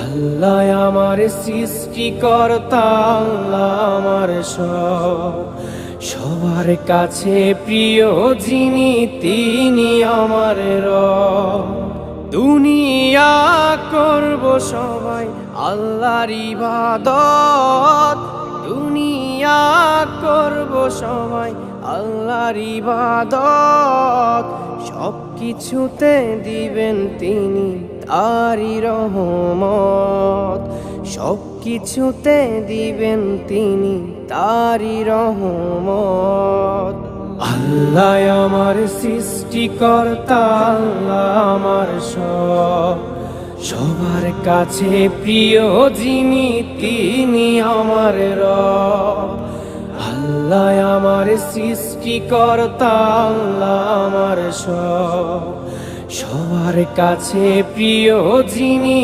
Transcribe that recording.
আল্লাহ আমার সৃষ্টিকর্তা, আল্লাহ আমার সব, সবার কাছে প্রিয় যিনি তিনি আমার রব। দুনিয়া করব সবাই আল্লাহর ইবাদত, দুনিয়া করব সবাই আল্লাহর ইবাদত, সব কিছুতে দিবেন তিনি তারি রহমত, সব কিছুতে দিবেন তিনি তারি রহমত। আল্লাহ আমার সৃষ্টিকর্তা, আল্লাহ আমার সব, সবার কাছে প্রিয় যিনি তিনি আমার রব। আল্লাহ আমার সৃষ্টিকর্তা, আল্লাহ আমার সব, সবার কাছে প্রিয় যিনি